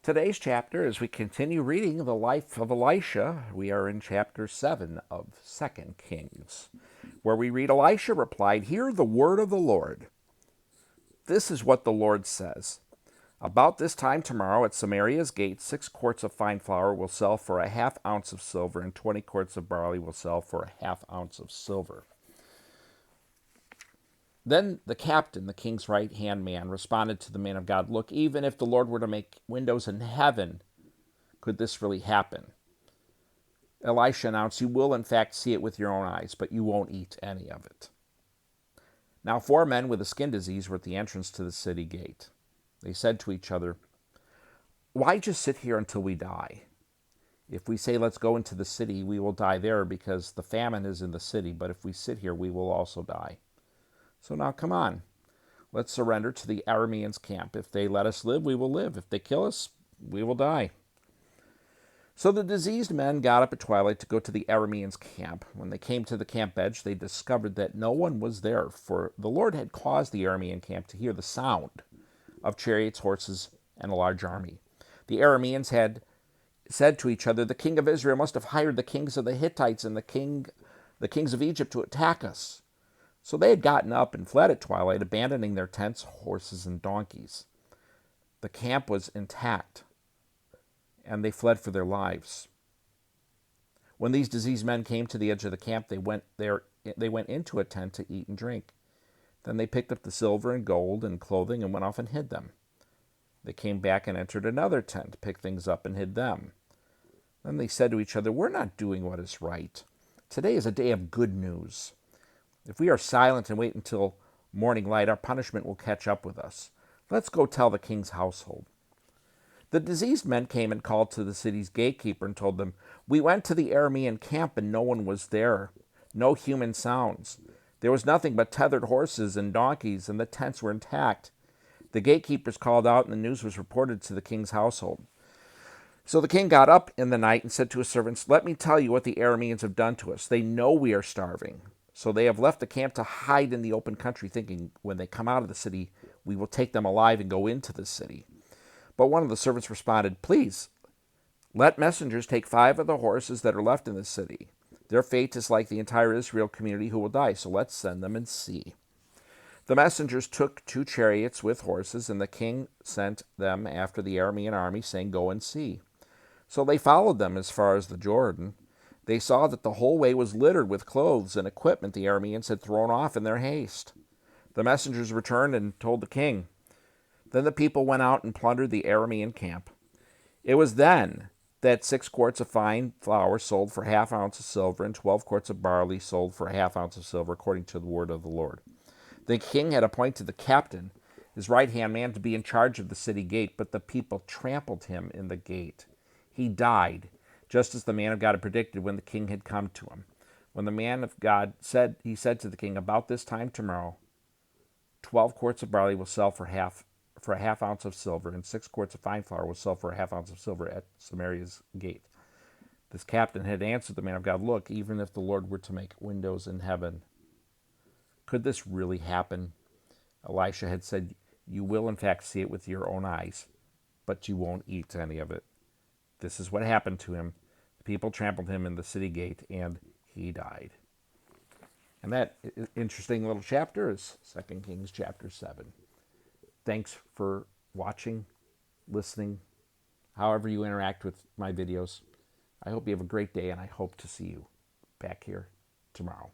Today's chapter, as we continue reading the life of Elisha, we are in chapter 7 of 2 Kings, where we read, Elisha replied, "Hear the word of the Lord. This is what the Lord says. About this time tomorrow at Samaria's gate, 6 quarts of fine flour will sell for a half ounce of silver, and 20 quarts of barley will sell for a half ounce of silver." Then the captain, the king's right-hand man, responded to the man of God, "Look, even if the Lord were to make windows in heaven, could this really happen?" Elisha announced, "You will in fact see it with your own eyes, but you won't eat any of it." Now 4 men with a skin disease were at the entrance to the city gate. They said to each other, "Why just sit here until we die? If we say, 'Let's go into the city,' we will die there because the famine is in the city, but if we sit here, we will also die. So now come on, let's surrender to the Arameans' camp. If they let us live, we will live. If they kill us, we will die." So the diseased men got up at twilight to go to the Arameans' camp. When they came to the camp edge, they discovered that no one was there, for the Lord had caused the Aramean camp to hear the sound of chariots, horses, and a large army. The Arameans had said to each other, "The king of Israel must have hired the kings of the Hittites and the kings of Egypt to attack us." So they had gotten up and fled at twilight, abandoning their tents, horses, and donkeys. The camp was intact, and they fled for their lives. When these diseased men came to the edge of the camp, they went into a tent to eat and drink. Then they picked up the silver and gold and clothing and went off and hid them. They came back and entered another tent, picked things up and hid them. Then they said to each other, "We're not doing what is right. Today is a day of good news. If we are silent and wait until morning light, our punishment will catch up with us. Let's go tell the king's household." The diseased men came and called to the city's gatekeeper and told them, "We went to the Aramean camp and no one was there. No human sounds. There was nothing but tethered horses and donkeys, and the tents were intact." The gatekeepers called out, and the news was reported to the king's household. So the king got up in the night and said to his servants, "Let me tell you what the Arameans have done to us. They know we are starving. So they have left the camp to hide in the open country, thinking when they come out of the city, we will take them alive and go into the city." But one of the servants responded, "Please, let messengers take 5 of the horses that are left in the city. Their fate is like the entire Israel community who will die, so let's send them and see." The messengers took 2 chariots with horses, and the king sent them after the Aramean army, saying, "Go and see." So they followed them as far as the Jordan. They saw that the whole way was littered with clothes and equipment the Arameans had thrown off in their haste. The messengers returned and told the king. Then the people went out and plundered the Aramean camp. It was then that 6 quarts of fine flour sold for half ounce of silver, and 12 quarts of barley sold for a half ounce of silver, according to the word of the Lord. The king had appointed the captain, his right-hand man, to be in charge of the city gate, but the people trampled him in the gate. He died, just as the man of God had predicted when the king had come to him. When the man of God said to the king, "About this time tomorrow, 12 quarts of barley will sell for a half ounce of silver, and 6 quarts of fine flour will sell for a half ounce of silver at Samaria's gate." This captain had answered the man of God, "Look, even if the Lord were to make windows in heaven, could this really happen?" Elisha had said, "You will in fact see it with your own eyes, but you won't eat any of it." This is what happened to him. The people trampled him in the city gate, and he died. And that interesting little chapter is 2 Kings chapter 7. Thanks for watching, listening, however you interact with my videos. I hope you have a great day, and I hope to see you back here tomorrow.